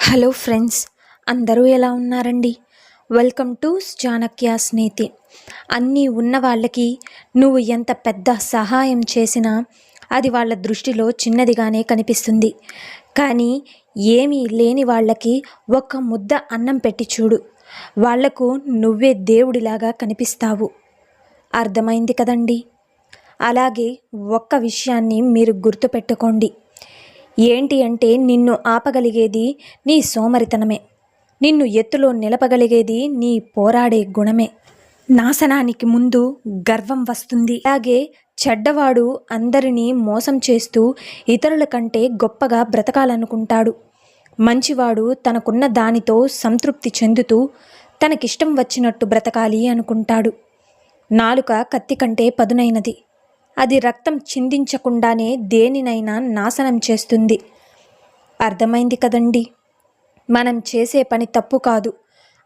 Hello friends, అందరూ ఎలా ఉన్నారండి? వెల్కమ్ టు చాణక్యాస్ నీతి. అన్నీ ఉన్న వాళ్ళకి నువ్వు ఎంత పెద్ద సహాయం చేసినా అది వాళ్ళ దృష్టిలో చిన్నదిగానే కనిపిస్తుంది. కానీ ఏమీ లేని వాళ్ళకి ఒక్క ముద్ద అన్నం పెట్టి చూడు, వాళ్లకు నువ్వే దేవుడిలాగా కనిపిస్తావు. అర్థమైంది కదండి? అలాగే ఒక్క విషయాన్ని మీరు గుర్తుపెట్టుకోండి. ఏంటి అంటే, నిన్ను ఆపగలిగేది నీ సోమరితనమే, నిన్ను ఎత్తులో నిలపగలిగేది నీ పోరాడే గుణమే. నాశనానికి ముందు గర్వం వస్తుంది. అలాగే చెడ్డవాడు అందరినీ మోసం చేస్తూ ఇతరుల కంటే గొప్పగా బ్రతకాలనుకుంటాడు. మంచివాడు తనకున్న దానితో సంతృప్తి చెందుతూ తనకిష్టం వచ్చినట్టు బ్రతకాలి అనుకుంటాడు. నాలుక కత్తి కంటే పదునైనది. అది రక్తం చిందించకుండానే దేనినైనా నాశనం చేస్తుంది. అర్థమైంది కదండి? మనం చేసే పని తప్పు కాదు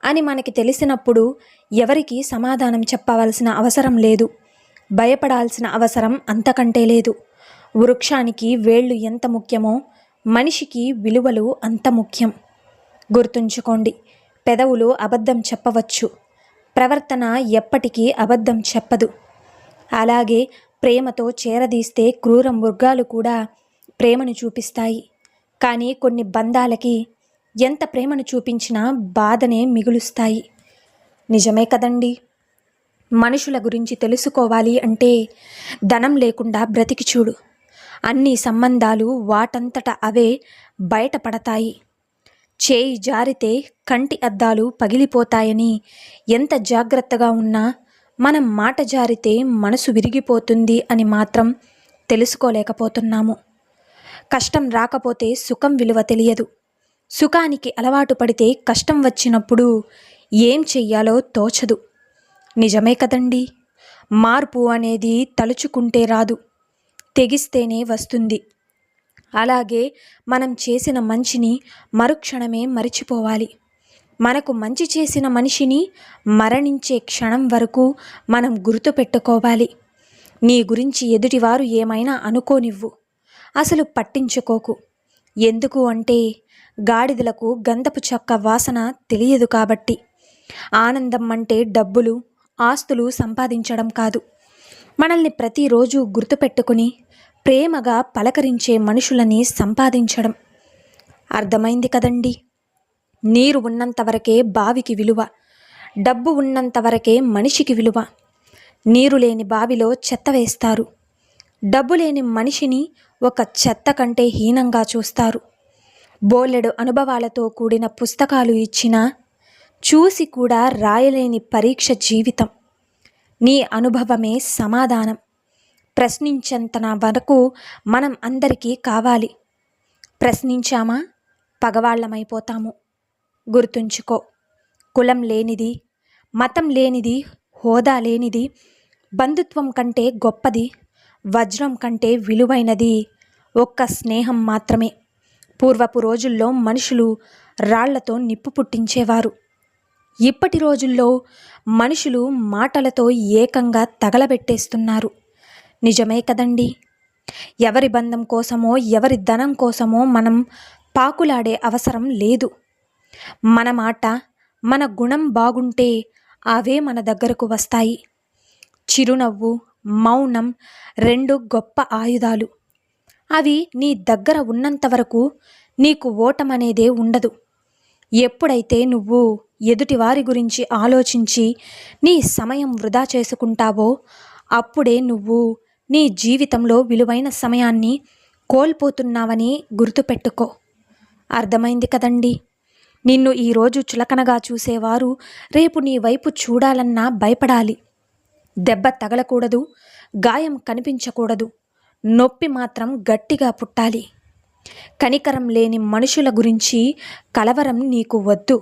అని మనకి తెలిసినప్పుడు ఎవరికి సమాధానం చెప్పవలసిన అవసరం లేదు, భయపడాల్సిన అవసరం అంతకంటే లేదు. వృక్షానికి వేళ్ళు ఎంత ముఖ్యమో మనిషికి విలువలు అంత ముఖ్యం. గుర్తుంచుకోండి, పెదవులు అబద్ధం చెప్పవచ్చు, ప్రవర్తన ఎప్పటికీ అబద్ధం చెప్పదు. అలాగే ప్రేమతో చేరదీస్తే క్రూర మృగాలు కూడా ప్రేమను చూపిస్తాయి. కానీ కొన్ని బంధాలకి ఎంత ప్రేమను చూపించినా బాధనే మిగులుస్తాయి. నిజమే కదండి? మనుషుల గురించి తెలుసుకోవాలి అంటే ధనం లేకుండా బ్రతికి చూడు. అన్ని సంబంధాలు వాటంతట అవే బయటపడతాయి. చేయి జారితే కంటి అద్దాలు పగిలిపోతాయని ఎంత జాగ్రత్తగా ఉన్నా మనం మాట జారితే మనసు విరిగిపోతుంది అని మాత్రం తెలుసుకోలేకపోతున్నాము. కష్టం రాకపోతే సుఖం విలువ తెలియదు. సుఖానికి అలవాటు పడితే కష్టం వచ్చినప్పుడు ఏం చెయ్యాలో తోచదు. నిజమే కదండి? మార్పు అనేది తలుచుకుంటే రాదు, తెగిస్తేనే వస్తుంది. అలాగే మనం చేసిన మంచిని మరుక్షణమే మరిచిపోవాలి. మనకు మంచి చేసిన మనిషిని మరణించే క్షణం వరకు మనం గుర్తుపెట్టుకోవాలి. నీ గురించి ఎదుటివారు ఏమైనా అనుకోనివ్వు, అసలు పట్టించుకోకు. ఎందుకు అంటే గాడిదలకు గంధపు చెక్క వాసన తెలియదు కాబట్టి. ఆనందం అంటే డబ్బులు, ఆస్తులు సంపాదించడం కాదు, మనల్ని ప్రతిరోజు గుర్తుపెట్టుకుని ప్రేమగా పలకరించే మనుషులని సంపాదించడం. అర్థమైంది కదండి? నీరు ఉన్నంతవరకే బావికి విలువ, డబ్బు ఉన్నంతవరకే మనిషికి విలువ. నీరు లేని బావిలో చెత్త వేస్తారు, డబ్బు లేని మనిషిని ఒక చెత్త కంటే హీనంగా చూస్తారు. బోలెడు అనుభవాలతో కూడిన పుస్తకాలు ఇచ్చినా చూసి కూడా రాయలేని పరీక్ష జీవితం. నీ అనుభవమే సమాధానం. ప్రశ్నించేంతన వరకు మనం అందరికీ కావాలి. ప్రశ్నించామా పగవాళ్ళమైపోతాము. గుర్తుంచుకో, కులం లేనిది, మతం లేనిది, హోదా లేనిది, బంధుత్వం కంటే గొప్పది, వజ్రం కంటే విలువైనది ఒక్క స్నేహం మాత్రమే. పూర్వపు రోజుల్లో మనుషులు రాళ్లతో నిప్పు పుట్టించేవారు. ఇప్పటి రోజుల్లో మనుషులు మాటలతో ఏకంగా తగలబెట్టేస్తున్నారు. నిజమే కదండి? ఎవరి బంధం కోసమో ఎవరి ధనం కోసమో మనం పాకులాడే అవసరం లేదు. మన మాట, మన గుణం బాగుంటే అవే మన దగ్గరకు వస్తాయి. చిరునవ్వు, మౌనం రెండు గొప్ప ఆయుధాలు. అవి నీ దగ్గర ఉన్నంత వరకు నీకు ఓటమనేదే ఉండదు. ఎప్పుడైతే నువ్వు ఎదుటివారి గురించి ఆలోచించి నీ సమయం వృధా చేసుకుంటావో అప్పుడే నువ్వు నీ జీవితంలో విలువైన సమయాన్ని కోల్పోతున్నావని గుర్తుపెట్టుకో. అర్థమైంది కదండి? నిన్ను ఈరోజు చులకనగా చూసేవారు రేపు నీ వైపు చూడాలన్నా భయపడాలి. దెబ్బ తగలకూడదు, గాయం కనిపించకూడదు, నొప్పి మాత్రం గట్టిగా పుట్టాలి. కనికరం లేని మనుషుల గురించి కలవరం నీకు వద్దు.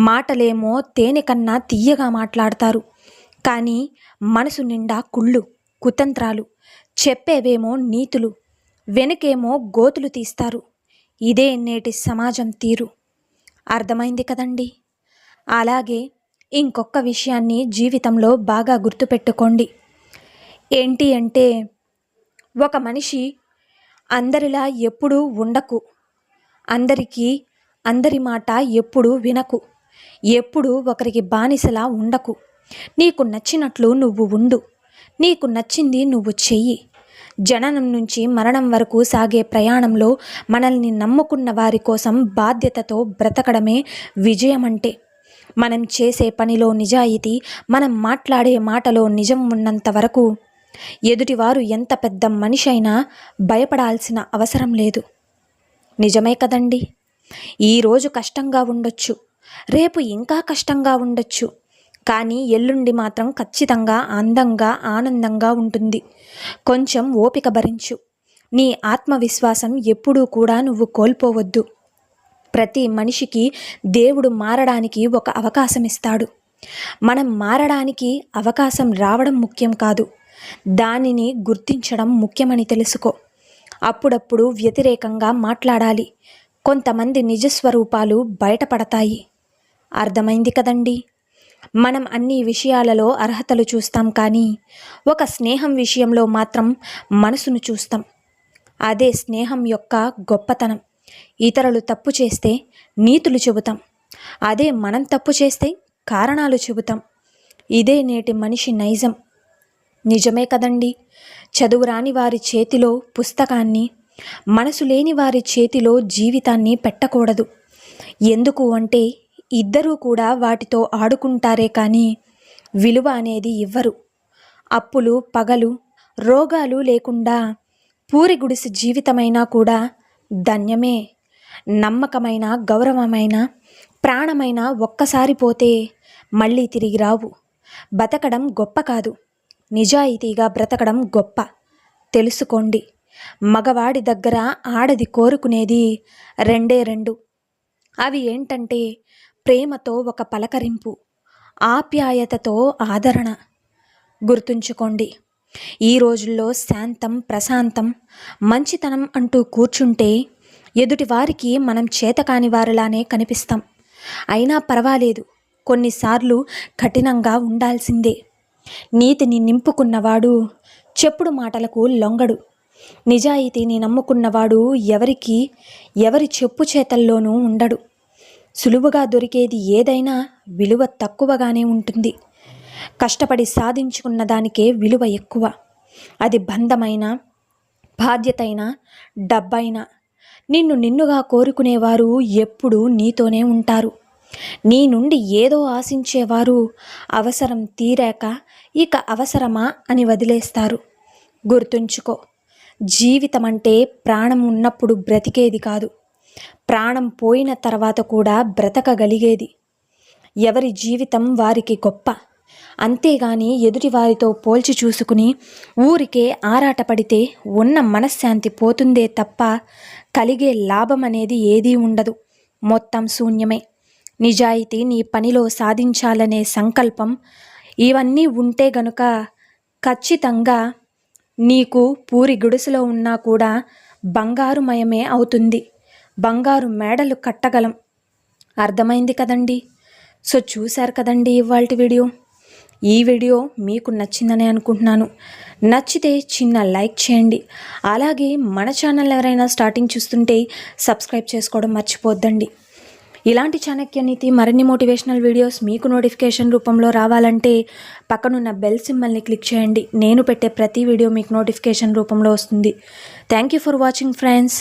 మాటలేమో తేనె కన్నా తీయగా మాట్లాడతారు, కానీ మనసు నిండా కుళ్ళు, కుతంత్రాలు. చెప్పేవేమో నీతులు, వెనుకేమో గోతులు తీస్తారు. ఇదే నేటి సమాజం తీరు. అర్థమైంది కదండి? అలాగే ఇంకొక విషయాన్ని జీవితంలో బాగా గుర్తుపెట్టుకోండి. ఏంటి అంటే, ఒక మనిషి అందరిలా ఎప్పుడూ ఉండకు. అందరికీ అందరి మాట ఎప్పుడూ వినకు. ఎప్పుడూ ఒకరికి బానిసలా ఉండకు. నీకు నచ్చినట్లు నువ్వు ఉండు. నీకు నచ్చింది నువ్వు చెయ్యి. జననం నుంచి మరణం వరకు సాగే ప్రయాణంలో మనల్ని నమ్ముకున్న వారి కోసం బాధ్యతతో బ్రతకడమే విజయమంటే. మనం చేసే పనిలో నిజాయితీ, మనం మాట్లాడే మాటలో నిజం ఉన్నంత వరకు ఎదుటివారు ఎంత పెద్ద మనిషి అయినా భయపడాల్సిన అవసరం లేదు. నిజమే కదండి. ఈరోజు కష్టంగా ఉండొచ్చు, రేపు ఇంకా కష్టంగా ఉండొచ్చు, కానీ ఎల్లుండి మాత్రం ఖచ్చితంగా అందంగా ఆనందంగా ఉంటుంది. కొంచెం ఓపిక భరించు. నీ ఆత్మవిశ్వాసం ఎప్పుడూ కూడా నువ్వు కోల్పోవద్దు. ప్రతి మనిషికి దేవుడు మారడానికి ఒక అవకాశం ఇస్తాడు. మనం మారడానికి అవకాశం రావడం ముఖ్యం కాదు, దానిని గుర్తించడం ముఖ్యమని తెలుసుకో. అప్పుడప్పుడు వ్యతిరేకంగా మాట్లాడాలి. కొంతమంది నిజస్వరూపాలు బయటపడతాయి. అర్థమైంది కదండి. మనం అన్ని విషయాలలో అర్హతలు చూస్తాం, కానీ ఒక స్నేహం విషయంలో మాత్రం మనసును చూస్తాం. అదే స్నేహం యొక్క గొప్పతనం. ఇతరులు తప్పు చేస్తే నీతులు చెబుతాం, అదే మనం తప్పు చేస్తే కారణాలు చెబుతాం. ఇదే నేటి మనిషి నైజం. నిజమే కదండి. చదువు రాని వారి చేతిలో పుస్తకాన్ని, మనసు లేని వారి చేతిలో జీవితాన్ని పెట్టకూడదు. ఎందుకు అంటే ఇద్దరూ కూడా వాటితో ఆడుకుంటారే కానీ విలువ అనేది ఇవ్వరు. అప్పులు, పగలు, రోగాలు లేకుండా పూరి గుడిసె జీవితమైనా కూడా ధన్యమే. నమ్మకమైన, గౌరవమైన, ప్రాణమైన ఒక్కసారి పోతే మళ్ళీ తిరిగి రావు. బతకడం గొప్ప కాదు, నిజాయితీగా బ్రతకడం గొప్ప. తెలుసుకోండి. మగవాడి దగ్గర ఆడది కోరుకునేది రెండు. అవి ఏంటంటే ప్రేమతో ఒక పలకరింపు, ఆప్యాయతతో ఆదరణ. గుర్తుంచుకోండి. ఈ రోజుల్లో శాంతం, ప్రశాంతం, మంచితనం అంటూ కూర్చుంటే ఎదుటి వారికి మనం చేతకాని వారిలానే కనిపిస్తాం. అయినా పర్వాలేదు, కొన్నిసార్లు కఠినంగా ఉండాల్సిందే. నీతిని నింపుకున్నవాడు చెప్పుడు మాటలకు లొంగడు. నిజాయితీని నమ్ముకున్నవాడు ఎవరి చెప్పు చేతల్లోనూ ఉండడు. సులువుగా దొరికేది ఏదైనా విలువ తక్కువగానే ఉంటుంది. కష్టపడి సాధించుకున్న దానికే విలువ ఎక్కువ. అది బంధమైన, బాధ్యతైన, డబ్బైనా. నిన్నుగా కోరుకునేవారు ఎప్పుడూ నీతోనే ఉంటారు. నీ నుండి ఏదో ఆశించేవారు అవసరం తీరాక ఇక అవసరమా అని వదిలేస్తారు. గుర్తుంచుకో, జీవితం అంటే ప్రాణం ఉన్నప్పుడు బ్రతికేది కాదు, ప్రాణం పోయిన తర్వాత కూడా బ్రతకగలిగేది. ఎవరి జీవితం వారికి గొప్ప. అంతేగాని ఎదుటివారితో పోల్చి చూసుకుని ఊరికే ఆరాటపడితే ఉన్న మనశ్శాంతి పోతుందే తప్ప కలిగే లాభం అనేది ఏదీ ఉండదు. మొత్తం శూన్యమే. నిజాయితీ, నీ పనిలో సాధించాలనే సంకల్పం, ఇవన్నీ ఉంటే గనుక ఖచ్చితంగా నీకు పూరి గుడిసెలో ఉన్నా కూడా బంగారుమయమే అవుతుంది. బంగారు మేడలు కట్టగలం. అర్థమైంది కదండి. సో చూశారు కదండి ఇవాల్టి వీడియో. ఈ వీడియో మీకు నచ్చిందని అనుకుంటున్నాను. నచ్చితే చిన్న లైక్ చేయండి. అలాగే మన ఛానల్ ఎవరైనా స్టార్టింగ్ చూస్తుంటే సబ్స్క్రైబ్ చేసుకోవడం మర్చిపోద్దండి. ఇలాంటి చాణక్య నీతి మరిన్ని మోటివేషనల్ వీడియోస్ మీకు నోటిఫికేషన్ రూపంలో రావాలంటే పక్కనున్న బెల్ సింబల్ని క్లిక్ చేయండి. నేను పెట్టే ప్రతి వీడియో మీకు నోటిఫికేషన్ రూపంలో వస్తుంది. Thank you for watching friends.